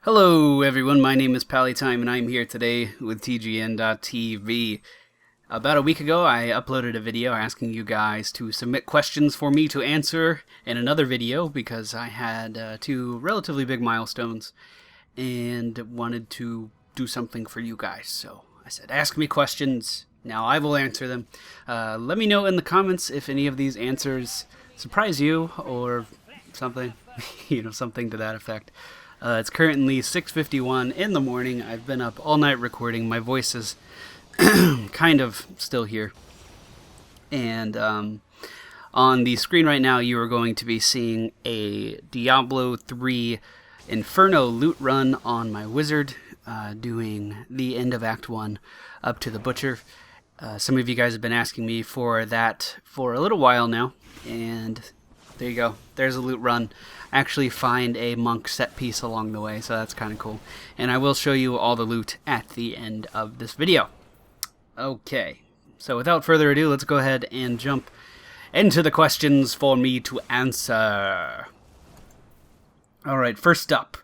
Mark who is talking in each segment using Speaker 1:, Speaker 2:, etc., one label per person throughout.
Speaker 1: Hello everyone, my name is PallyTime and I'm here today with TGN.TV. About a week ago I uploaded a video asking you guys to submit questions for me to answer in another video because I had two relatively big milestones and wanted to do something for you guys. So I said ask me questions, now I will answer them. Let me know in the comments if any of these answers surprise you or something, something to that effect. It's currently 6:51 in the morning. I've been up all night recording. My voice is kind of still here. And on the screen right now, you are going to be seeing a Diablo 3 Inferno loot run on my wizard, doing the end of Act 1 up to the Butcher. Some of you guys have been asking me for that for a little while now, and there you go. There's a loot run. Actually find a monk set piece along the way, so that's kind of cool. And I will show you all the loot at the end of this video. Okay, so without further ado, let's go ahead and jump into the questions for me to answer. Alright, first up.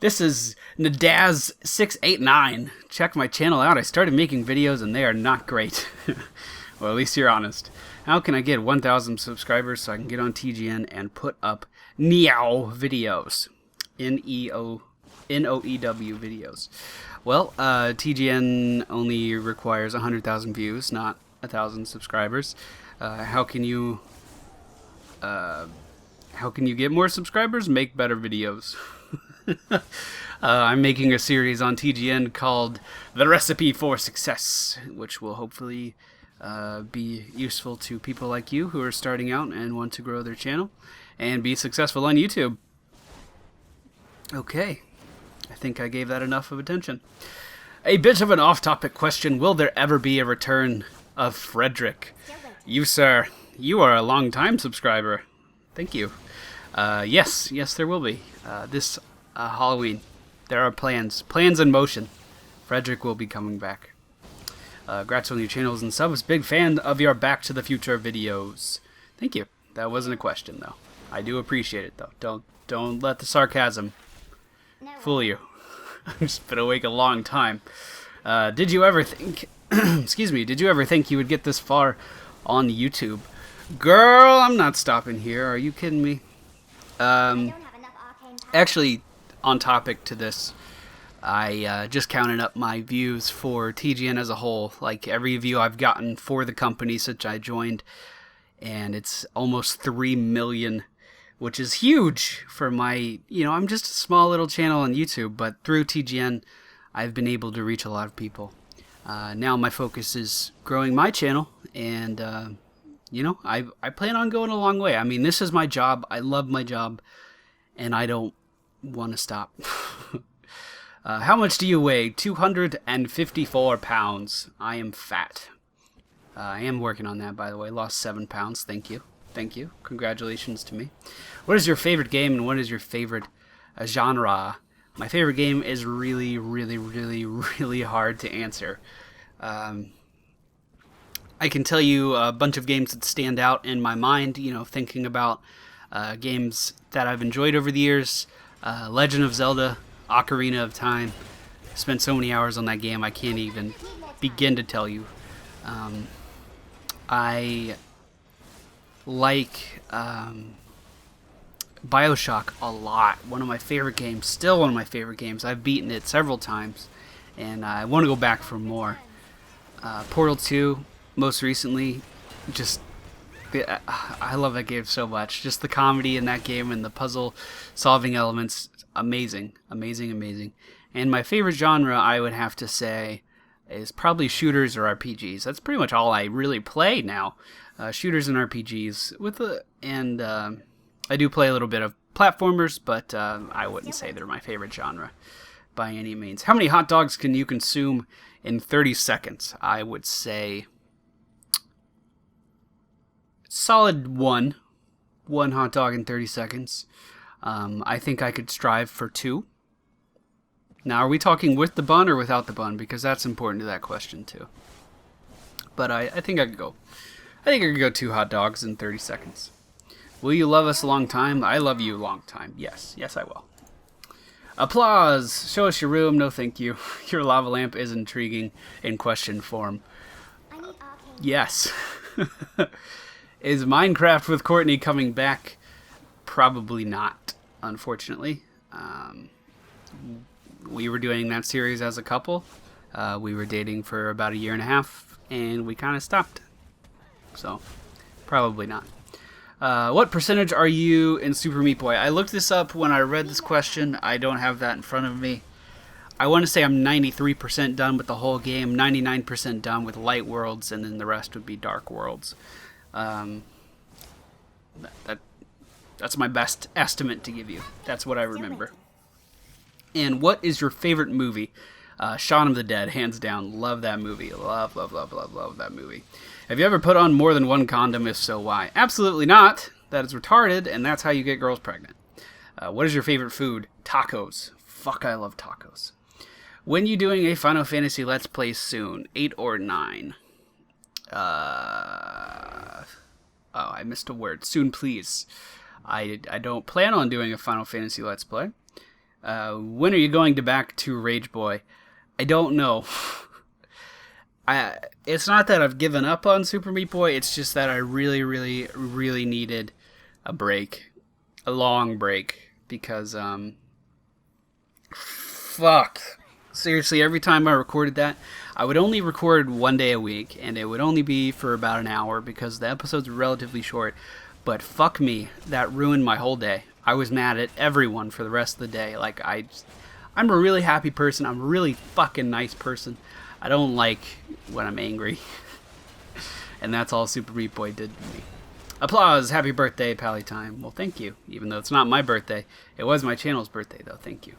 Speaker 1: This is Nadaz689. Check my channel out. I started making videos and they are not great. Well, at least you're honest. How can I get 1,000 subscribers so I can get on TGN and put up Neow videos? N-E-O-N-O-E-W videos. Well, TGN only requires 100,000 views, not 1,000 subscribers. How can you get more subscribers? Make better videos. I'm making a series on TGN called The Recipe for Success, which will hopefully be useful to people like you who are starting out and want to grow their channel and be successful on YouTube. Okay, I think I gave that enough of attention. A bit of an off-topic question: will there ever be a return of Frederick? You, sir, you are a long-time subscriber. Thank you. Yes, there will be. This Halloween, there are plans in motion. Frederick will be coming back. Congrats on your channels and subs. Big fan of your Back to the Future videos. Thank you. That wasn't a question, though. I do appreciate it, though. Don't let the sarcasm fool you. I've just been awake a long time. Did you ever think... excuse me. Did you ever think you would get this far on YouTube? Girl, I'm not stopping here. Are you kidding me? Actually, on topic to this... I just counted up my views for TGN as a whole, like every view I've gotten for the company since I joined, and it's almost 3 million, which is huge for my, I'm just a small little channel on YouTube, but through TGN, I've been able to reach a lot of people. Now my focus is growing my channel, and, I plan on going a long way. I mean, this is my job. I love my job, and I don't want to stop. How much do you weigh? 254 pounds. I am fat. I am working on that, by the way. Lost 7 pounds. Thank you. Congratulations to me. What is your favorite game and what is your favorite genre? My favorite game is really, really, really, really hard to answer. I can tell you a bunch of games that stand out in my mind, thinking about games that I've enjoyed over the years. Legend of Zelda, Ocarina of Time. Spent so many hours on that game I can't even begin to tell you. I like Bioshock a lot. One of my favorite games. Still one of my favorite games. I've beaten it several times and I want to go back for more. Portal 2 most recently. Just I love that game so much. Just the comedy in that game and the puzzle solving elements. Amazing. And my favorite genre, I would have to say, is probably shooters or RPGs. That's pretty much all I really play now. Shooters and RPGs. I do play a little bit of platformers, but I wouldn't say they're my favorite genre by any means. How many hot dogs can you consume in 30 seconds? I would say solid one hot dog in 30 seconds. I think I could strive for 2. Now, are we talking with the bun or without the bun? Because that's important to that question, too. But I think I could go. I think I could go 2 hot dogs in 30 seconds. Will you love us a long time? I love you a long time. Yes, I will. Applause! Show us your room. No thank you. Your lava lamp is intriguing in question form. Yes. Is Minecraft with Courtney coming back? Probably not, unfortunately. We were doing that series as a couple. We were dating for about a year and a half, and we kind of stopped. So, probably not. What percentage are you in Super Meat Boy? I looked this up when I read this question. I don't have that in front of me. I want to say I'm 93% done with the whole game, 99% done with light worlds, and then the rest would be dark worlds. That's my best estimate to give you. That's what I remember. And what is your favorite movie? Shaun of the Dead, hands down. Love that movie. Love that movie. Have you ever put on more than one condom? If so, why? Absolutely not. That is retarded, and that's how you get girls pregnant. What is your favorite food? Tacos. Fuck, I love tacos. When you doing a Final Fantasy Let's Play soon? 8 or 9? Oh, I missed a word. Soon, please. I don't plan on doing a Final Fantasy Let's Play. When are you going back to Rage Boy? I don't know. It's not that I've given up on Super Meat Boy. It's just that I really needed a break. A long break. Because, fuck. Seriously, every time I recorded that, I would only record one day a week, and it would only be for about an hour because the episodes were relatively short. But fuck me, that ruined my whole day. I was mad at everyone for the rest of the day. Like, I'm a really happy person. I'm a really fucking nice person. I don't like when I'm angry. And that's all Super Meat Boy did to me. Applause! Happy birthday, Pallytime. Well, thank you. Even though it's not my birthday. It was my channel's birthday, though. Thank you.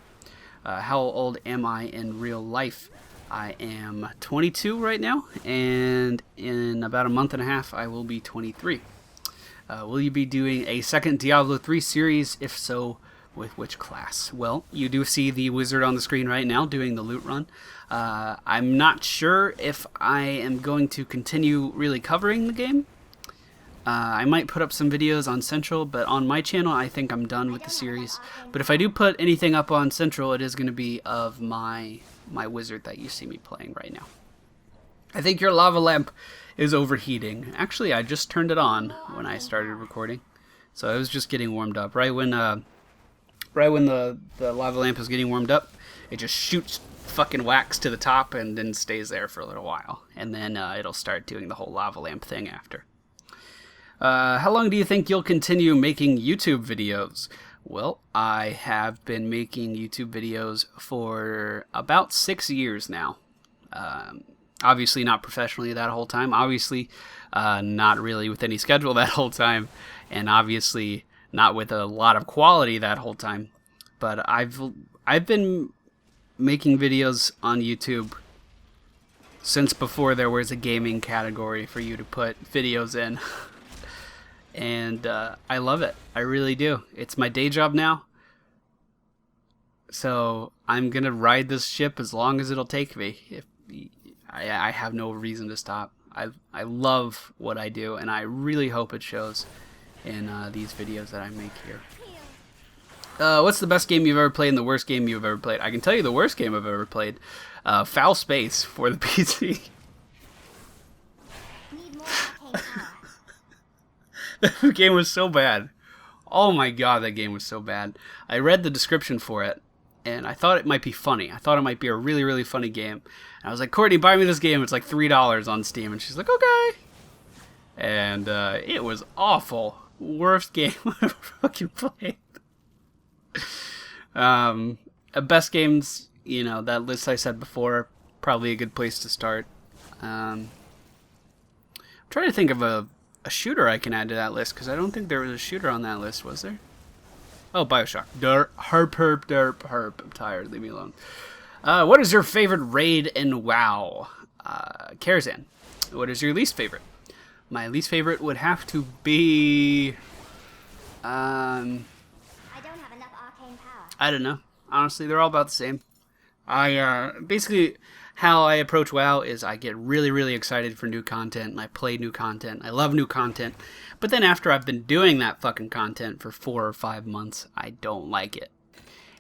Speaker 1: How old am I in real life? I am 22 right now, and in about a month and a half, I will be 23. Will you be doing a second Diablo 3 series? If so, with which class? Well, you do see the wizard on the screen right now doing the loot run. I'm not sure if I am going to continue really covering the game. I might put up some videos on Central, but on my channel, I think I'm done with the series. But if I do put anything up on Central, it is going to be of my wizard that you see me playing right now. I think your lava lamp is overheating. Actually, I just turned it on when I started recording, so it was just getting warmed up. Right when the lava lamp is getting warmed up, it just shoots fucking wax to the top and then stays there for a little while, and then it'll start doing the whole lava lamp thing after. How long do you think you'll continue making YouTube videos? Well, I have been making YouTube videos for about 6 years now. Obviously not professionally that whole time. Obviously not really with any schedule that whole time. And obviously not with a lot of quality that whole time. But I've been making videos on YouTube since before there was a gaming category for you to put videos in. And I love it. I really do. It's my day job now. So I'm going to ride this ship as long as it'll take me. I have no reason to stop. I love what I do, and I really hope it shows in these videos that I make here. What's the best game you've ever played and the worst game you've ever played? I can tell you the worst game I've ever played. Foul Space for the PC. The game was so bad. Oh my god, that game was so bad. I read the description for it, and I thought it might be funny. I thought it might be a really funny game. And I was like, Courtney, buy me this game. It's like $3 on Steam. And she's like, okay. And it was awful. Worst game I've ever fucking played. Best games, you know, that list I said before, probably a good place to start. I'm trying to think of a shooter I can add to that list, because I don't think there was a shooter on that list, was there? Oh, Bioshock. Herp. I'm tired. Leave me alone. What is your favorite raid in WoW? Karazhan. What is your least favorite? My least favorite would have to be... I don't have enough arcane power. I don't know. Honestly, they're all about the same. Basically, how I approach WoW is I get really excited for new content, and I play new content. I love new content. But then after I've been doing that fucking content for 4 or 5 months, I don't like it.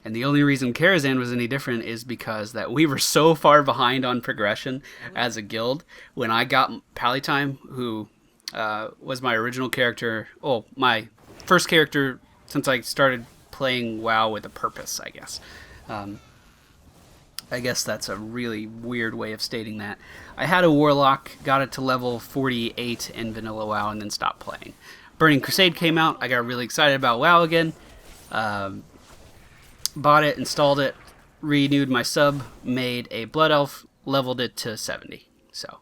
Speaker 1: And the only reason Karazhan was any different is because that we were so far behind on progression as a guild. When I got Pallytime, who was my original character, my first character since I started playing WoW with a purpose, I guess. I guess that's a really weird way of stating that. I had a Warlock, got it to level 48 in Vanilla WoW, and then stopped playing. Burning Crusade came out. I got really excited about WoW again. Bought it, installed it, renewed my sub, made a Blood Elf, leveled it to 70. So,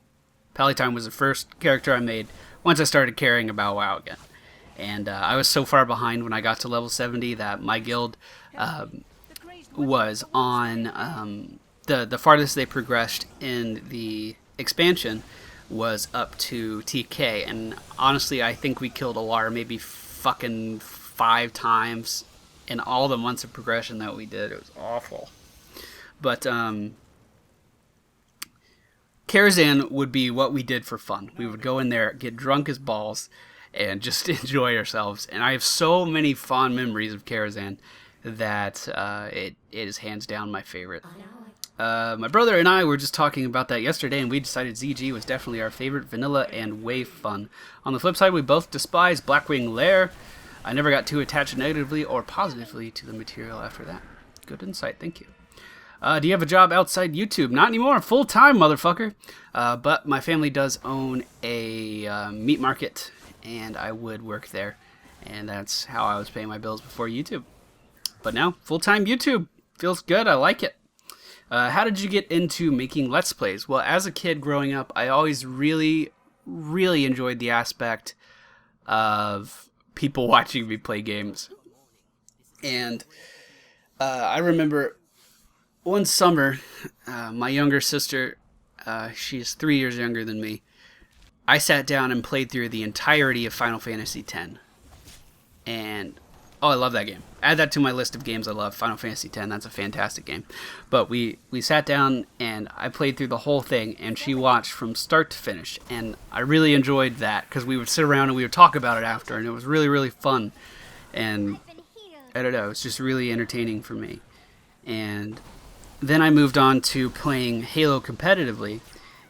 Speaker 1: Pallytime was the first character I made once I started caring about WoW again. And I was so far behind when I got to level 70 that my guild was on the farthest they progressed in the expansion was up to TK. And honestly, I think we killed Alar maybe fucking 5 times in all the months of progression that we did. It was awful. But Karazhan would be what we did for fun. We would go in there, get drunk as balls, and just enjoy ourselves. And I have so many fond memories of Karazhan that it is hands down my favorite. My brother and I were just talking about that yesterday, and we decided ZG was definitely our favorite vanilla and wave fun. On the flip side, we both despise Blackwing Lair. I never got too attached negatively or positively to the material after that. Good insight, thank you. Do you have a job outside YouTube? Not anymore, full-time, motherfucker. But my family does own a meat market, and I would work there. And that's how I was paying my bills before YouTube. But now, full-time YouTube. Feels good, I like it. How did you get into making Let's Plays? Well, as a kid growing up, I always really, really enjoyed the aspect of people watching me play games. And I remember one summer, my younger sister, she's 3 years younger than me, I sat down and played through the entirety of Final Fantasy X. And I love that game. Add that to my list of games I love. Final Fantasy X, that's a fantastic game. But we sat down and I played through the whole thing, and she watched from start to finish. And I really enjoyed that because we would sit around and we would talk about it after, and it was really, really fun. And I don't know, it's just really entertaining for me. And then I moved on to playing Halo competitively,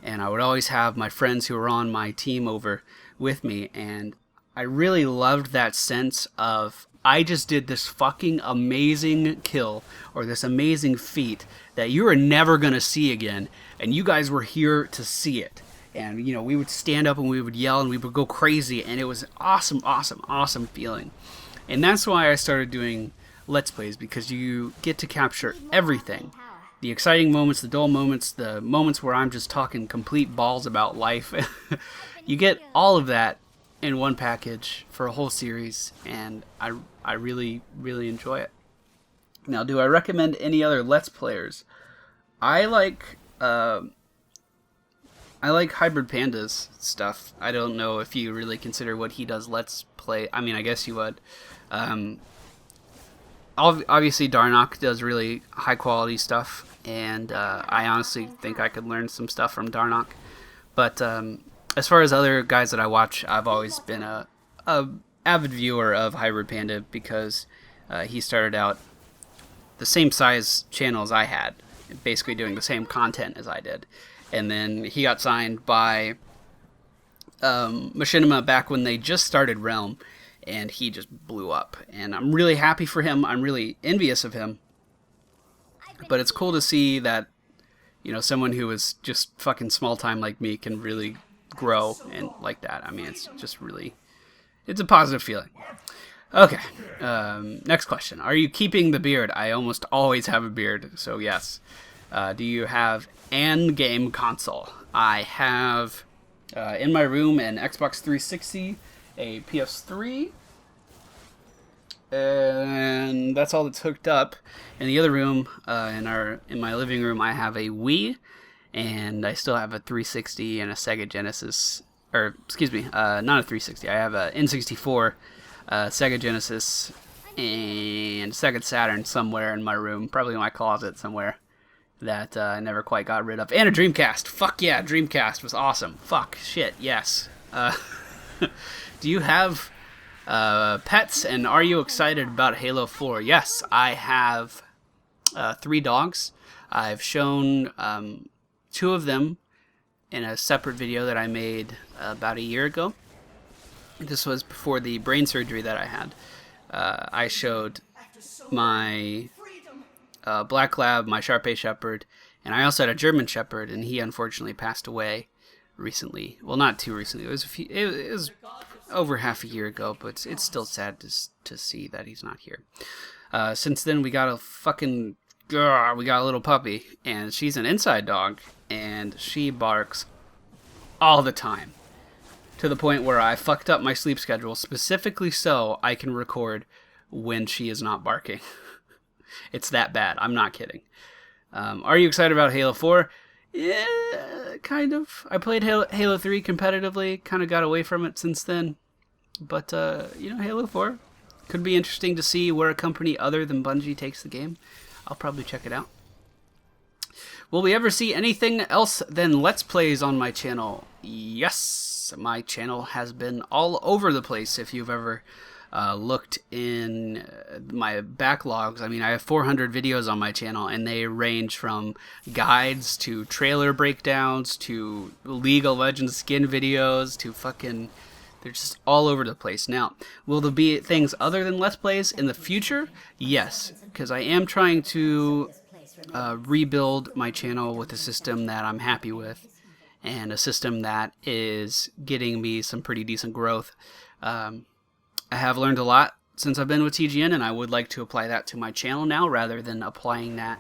Speaker 1: and I would always have my friends who were on my team over with me, and I really loved that sense of I just did this fucking amazing kill or this amazing feat that you are never going to see again, and you guys were here to see it. And, you know, we would stand up and we would yell and we would go crazy, and it was an awesome, awesome, awesome feeling. And that's why I started doing Let's Plays, because you get to capture everything. The exciting moments, the dull moments, the moments where I'm just talking complete balls about life. You get all of that in one package for a whole series, and I really, really enjoy it. Now, do I recommend any other Let's Players? I like Hybrid Panda's stuff. I don't know if you really consider what he does Let's Play. I mean, I guess you would. Obviously, Darnock does really high-quality stuff, and I honestly think I could learn some stuff from Darnock. But as far as other guys that I watch, I've always been a avid viewer of Hybrid Panda because he started out the same size channel as I had, basically doing the same content as I did. And then he got signed by Machinima back when they just started Realm, and he just blew up. And I'm really happy for him. I'm really envious of him. But it's cool to see that, you know, someone who is just fucking small time like me can really grow and like that. I mean, it's just really, it's a positive feeling. Okay, next question. Are you keeping the beard? I almost always have a beard, so yes. Do you have an game console? I have in my room an Xbox 360, a PS3, and that's all that's hooked up. In the other room, in my living room, I have a Wii, and I still have a 360 and a Sega Genesis, or excuse me, not a 360. I have a N64, Sega Genesis, and Sega Saturn somewhere in my room, probably in my closet somewhere, that I never quite got rid of. And a Dreamcast. Fuck yeah, Dreamcast was awesome. Fuck, shit, yes. Do you have pets, and are you excited about Halo 4? Yes, I have 3 dogs. I've shown 2 of them in a separate video that I made about a year ago. This was before the brain surgery that I had. I showed my Black Lab, my Shar-Pei Shepherd, and I also had a German Shepherd, and he unfortunately passed away recently. Well, not too recently. It was over half a year ago, but it's still sad to see that he's not here. Since then, we got a little puppy, and she's an inside dog, and she barks all the time, to the point where I fucked up my sleep schedule specifically so I can record when she is not barking. It's that bad. I'm not kidding. Are you excited about Halo 4? Yeah, kind of. I played Halo 3 competitively, kind of got away from it since then. But, Halo 4 could be interesting to see where a company other than Bungie takes the game. I'll probably check it out. Will we ever see anything else than Let's Plays on my channel? Yes, my channel has been all over the place. If you've ever looked in my backlogs, I mean, I have 400 videos on my channel, and they range from guides to trailer breakdowns to League of Legends skin videos to fucking... They're just all over the place. Now, will there be things other than Let's Plays in the future? Yes, because I am trying to rebuild my channel with a system that I'm happy with, and a system that is getting me some pretty decent growth. I have learned a lot since I've been with TGN, and I would like to apply that to my channel now, rather than applying that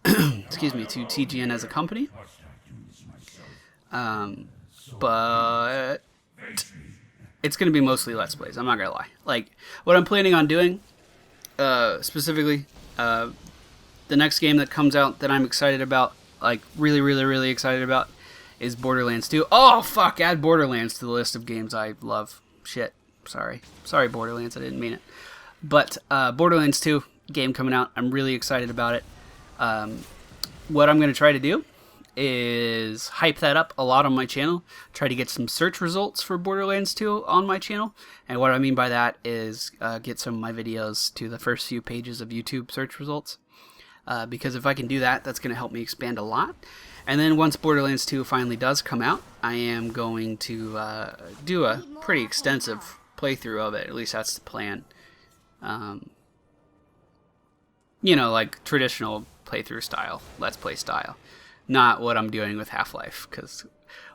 Speaker 1: excuse me, to TGN as a company. But it's going to be mostly Let's Plays, I'm not going to lie. Like, what I'm planning on doing, specifically, the next game that comes out that I'm excited about, like, really, really, really excited about, is Borderlands 2. Oh, fuck, add Borderlands to the list of games I love. Shit, sorry. Sorry, Borderlands, I didn't mean it. But, Borderlands 2, game coming out, I'm really excited about it. What I'm going to try to do is hype that up a lot on my channel, try to get some search results for Borderlands 2 on my channel, and what I mean by that is get some of my videos to the first few pages of YouTube search results, because if I can do that, that's going to help me expand a lot. And then once Borderlands 2 finally does come out, I am going to do a pretty extensive playthrough of it, at least that's the plan. Like traditional playthrough style, Let's Play style. Not what I'm doing with Half-Life, because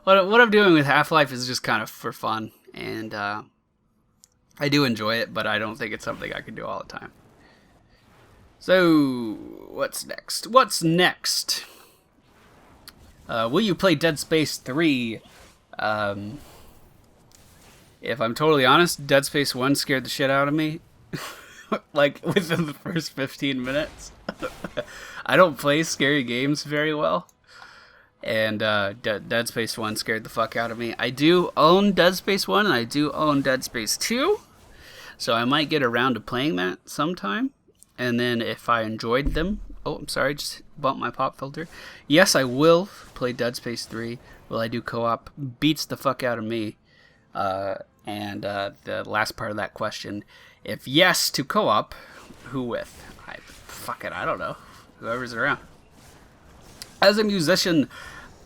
Speaker 1: what I'm doing with Half-Life is just kind of for fun, and I do enjoy it, but I don't think it's something I can do all the time. So, what's next? Will you play Dead Space 3? If I'm totally honest, Dead Space 1 scared the shit out of me. Like, within the first 15 minutes. I don't play scary games very well. And Dead Space 1 scared the fuck out of me. I do own Dead Space 1, and I do own Dead Space 2. So I might get around to playing that sometime. And then if I enjoyed them... Oh, I'm sorry, just bumped my pop filter. Yes, I will play Dead Space 3. Will I do co-op? Beats the fuck out of me. And the last part of that question, if yes to co-op, who with? Fuck it, I don't know. Whoever's around. As a musician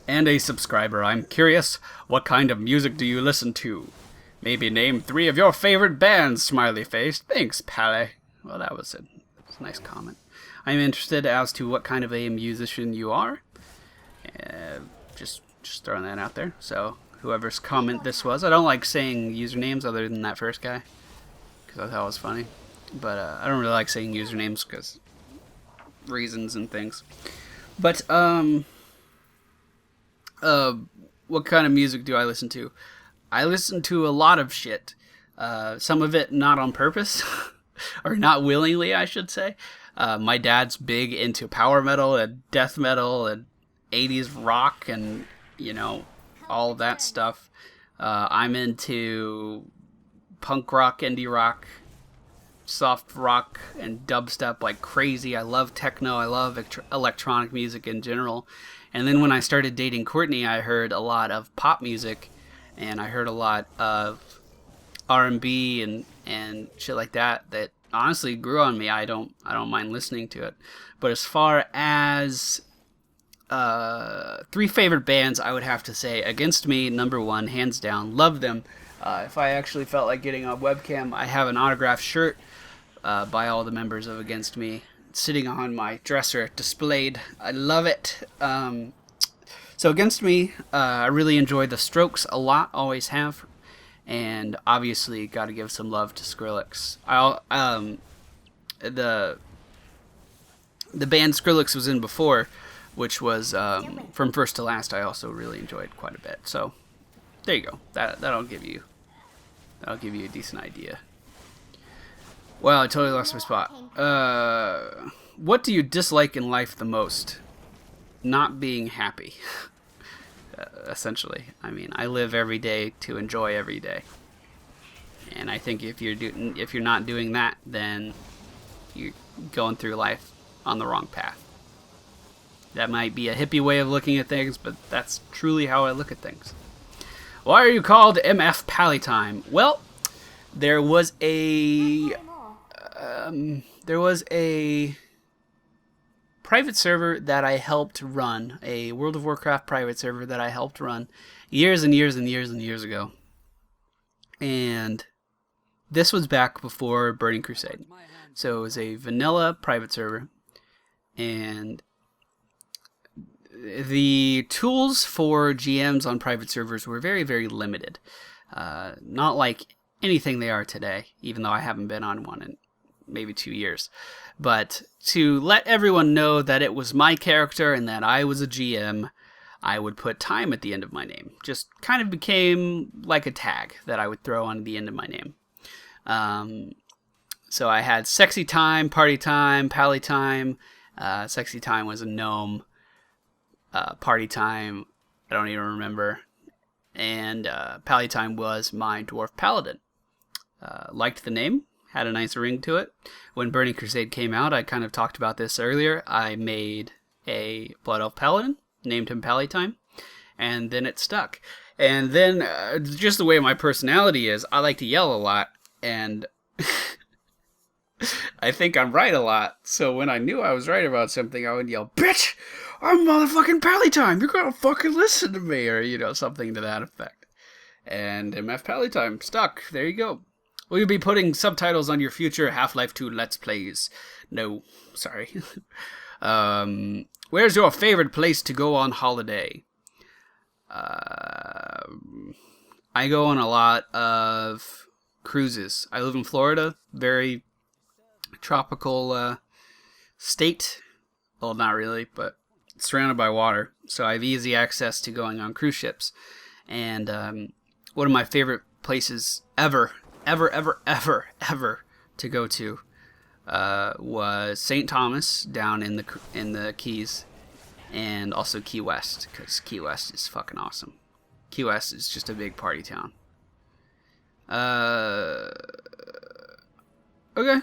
Speaker 1: and a subscriber, I'm curious, what kind of music do you listen to? Maybe name 3 of your favorite bands, smiley face. Thanks, Pally. Well, that's a nice comment. I'm interested as to what kind of a musician you are. Just throwing that out there. So, whoever's comment this was, I don't like saying usernames other than that first guy, because I thought it was funny. But I don't really like saying usernames because reasons and things. But what kind of music do I listen to? I listen to a lot of shit. Some of it not on purpose, or not willingly, I should say. My dad's big into power metal and death metal and 80s rock and, all of that stuff. I'm into punk rock, indie rock, soft rock, and dubstep like crazy. I love techno. I love electronic music in general. And then when I started dating Courtney, I heard a lot of pop music, and I heard a lot of R&B and shit like that honestly grew on me. I don't mind listening to it. But as far as three favorite bands, I would have to say Against Me, number one, hands down. Love them. If I actually felt like getting on webcam, I have an autographed shirt by all the members of Against Me sitting on my dresser displayed. I love it. So Against Me, I really enjoy the Strokes a lot, always have. And obviously got to give some love to Skrillex. The band Skrillex was in before, which was From First to Last, I also really enjoyed quite a bit. So there you go. That'll give you a decent idea. Wow, I totally lost my spot. What do you dislike in life the most? Not being happy. Essentially, I mean, I live every day to enjoy every day, and I think if you're not doing that, then you're going through life on the wrong path. That might be a hippie way of looking at things, but that's truly how I look at things. Why are you called MFPallytime? Well, there was a private server that I helped run, a World of Warcraft private server that I helped run years and years and years and years ago. And this was back before Burning Crusade. So it was a vanilla private server, and the tools for GMs on private servers were very, very limited. Not like anything they are today, even though I haven't been on one in maybe 2 years. But to let everyone know that it was my character and that I was a GM, I would put time at the end of my name. Just kind of became like a tag that I would throw on the end of my name. So I had Sexy Time, Party Time, Pally Time. Sexy Time was a gnome. Party Time, I don't even remember. And Pally Time was my dwarf paladin. Liked the name. Had a nice ring to it. When Burning Crusade came out, I kind of talked about this earlier. I made a Blood Elf Paladin, named him Pallytime, and then it stuck. And then, just the way my personality is, I like to yell a lot, and I think I'm right a lot. So when I knew I was right about something, I would yell, "Bitch, I'm motherfucking Pallytime! You're gonna fucking listen to me!" Or, something to that effect. And MF Pallytime stuck. There you go. Will you be putting subtitles on your future Half-Life 2 Let's Plays? No, sorry. Where's your favorite place to go on holiday? I go on a lot of cruises. I live in Florida, very tropical state. Well, not really, but it's surrounded by water, so I have easy access to going on cruise ships. And one of my favorite places ever to go to was St. Thomas down in the Keys, and also Key West, because Key West is fucking awesome. Key West is just a big party town. Okay.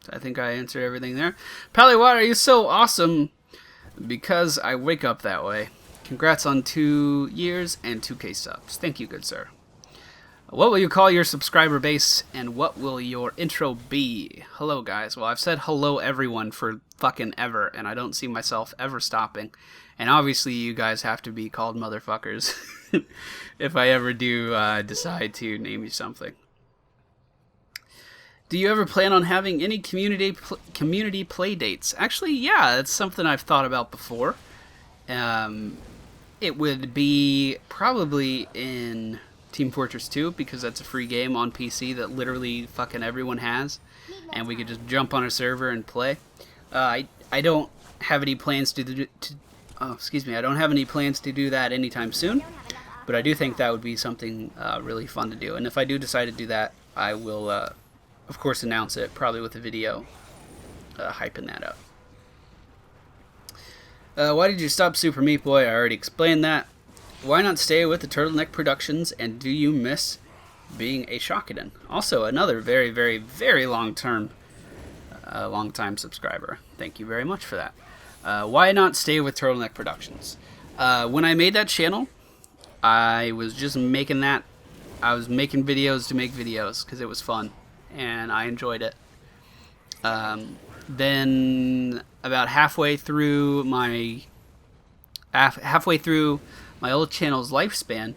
Speaker 1: So I think I answered everything there. Pally, why are you so awesome? Because I wake up that way. Congrats on 2 years and 2K subs. Thank you, good sir. What will you call your subscriber base, and what will your intro be? Hello, guys. Well, I've said hello, everyone, for fucking ever, and I don't see myself ever stopping. And obviously, you guys have to be called motherfuckers if I ever do decide to name you something. Do you ever plan on having any community play dates? Actually, yeah, that's something I've thought about before. It would be probably in Team Fortress 2, because that's a free game on PC that literally fucking everyone has, and we could just jump on a server and play. I don't have any plans I don't have any plans to do that anytime soon, but I do think that would be something really fun to do. And if I do decide to do that, I will, of course, announce it, probably with a video hyping that up. Why did you stop Super Meat Boy? I already explained that. Why not stay with the Turtleneck Productions, and do you miss being a Shockaden? Also, another very, very, very long-time subscriber. Thank you very much for that. Why not stay with Turtleneck Productions? When I made that channel, I was just making that. I was making videos to make videos because it was fun. and I enjoyed it. Then about halfway through my old channel's lifespan,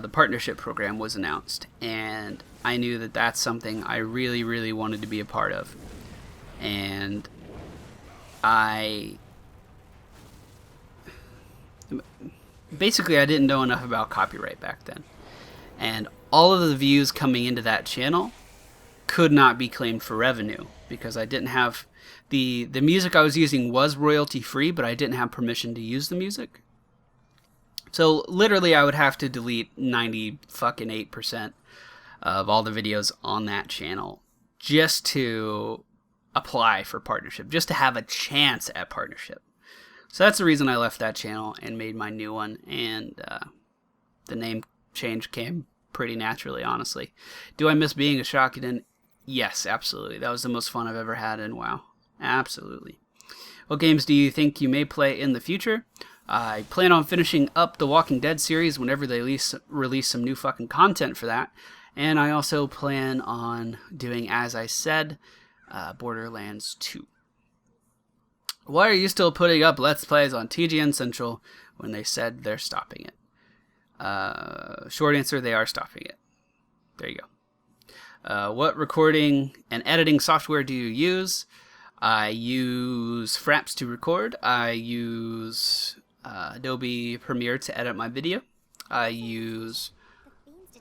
Speaker 1: the partnership program was announced, and I knew that that's something I really, really wanted to be a part of. And I didn't know enough about copyright back then, and all of the views coming into that channel could not be claimed for revenue because I didn't have the music I was using was royalty free, but I didn't have permission to use the music. So literally I would have to delete 98% of all the videos on that channel just to apply for partnership, just to have a chance at partnership. So that's the reason I left that channel and made my new one, and the name change came pretty naturally, honestly. Do I miss being a Shockadin? Yes, absolutely. That was the most fun I've ever had in WoW. Absolutely. What games do you think you may play in the future? I plan on finishing up the Walking Dead series whenever they release some new fucking content for that. And I also plan on doing, as I said, Borderlands 2. Why are you still putting up Let's Plays on TGN Central when they said they're stopping it? Short answer, they are stopping it. There you go. What recording and editing software do you use? I use Fraps to record. I use Adobe Premiere to edit my video. I use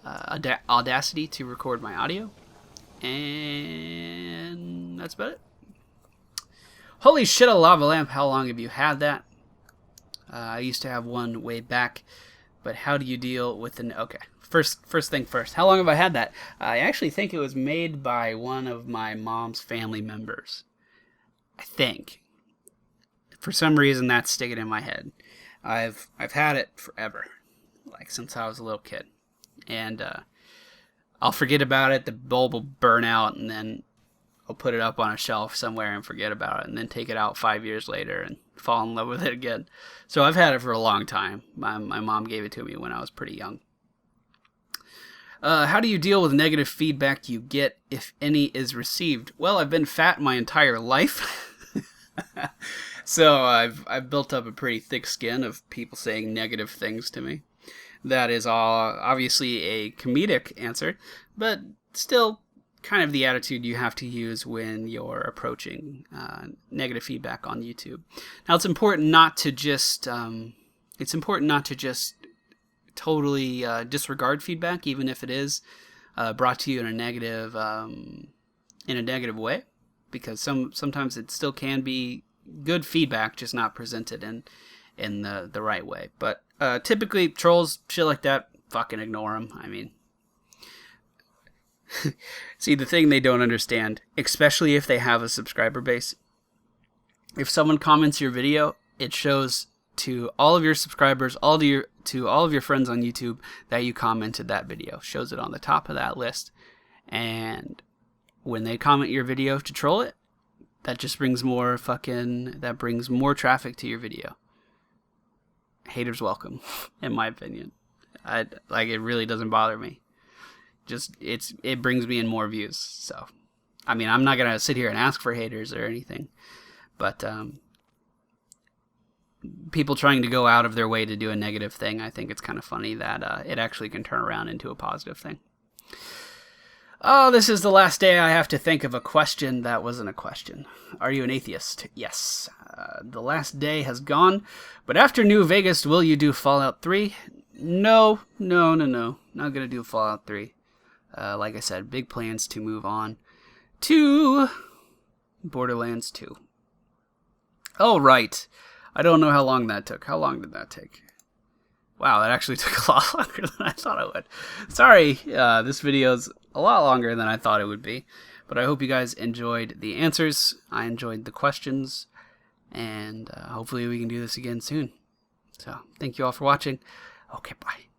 Speaker 1: Audacity to record my audio. And that's about it. Holy shit, a lava lamp. How long have you had that? I used to have one way back, but how do you deal with an... Okay, first thing first. How long have I had that? I actually think it was made by one of my mom's family members. I think. For some reason, that's sticking in my head. I've had it forever, like since I was a little kid. And I'll forget about it, the bulb will burn out, and then I'll put it up on a shelf somewhere and forget about it, and then take it out 5 years later and fall in love with it again. So I've had it for a long time. My mom gave it to me when I was pretty young. How do you deal with negative feedback you get, if any is received? Well, I've been fat my entire life. So I've built up a pretty thick skin of people saying negative things to me. That is all obviously a comedic answer, but still kind of the attitude you have to use when you're approaching negative feedback on YouTube. Now, it's important not to just totally disregard feedback, even if it is brought to you in a negative way, because sometimes it still can be good feedback, just not presented in the right way. But typically, trolls, shit like that, fucking ignore them. I mean, see, the thing they don't understand, especially if they have a subscriber base, if someone comments your video, it shows to all of your subscribers, to all of your friends on YouTube that you commented that video. Shows it on the top of that list. And when they comment your video to troll it, that just brings more traffic to your video. Haters welcome, in my opinion. It really doesn't bother me. Just it brings me in more views. So, I mean, I'm not gonna sit here and ask for haters or anything, but people trying to go out of their way to do a negative thing, I think it's kind of funny that it actually can turn around into a positive thing. Oh, this is the last day I have to think of a question that wasn't a question. Are you an atheist? Yes. The last day has gone, but after New Vegas, will you do Fallout 3? No. Not gonna do Fallout 3. Like I said, big plans to move on to Borderlands 2. Oh, right. I don't know how long that took. How long did that take? Wow, that actually took a lot longer than I thought it would. Sorry, this video's a lot longer than I thought it would be. But I hope you guys enjoyed the answers. I enjoyed the questions. And hopefully we can do this again soon. So, thank you all for watching. Okay, bye.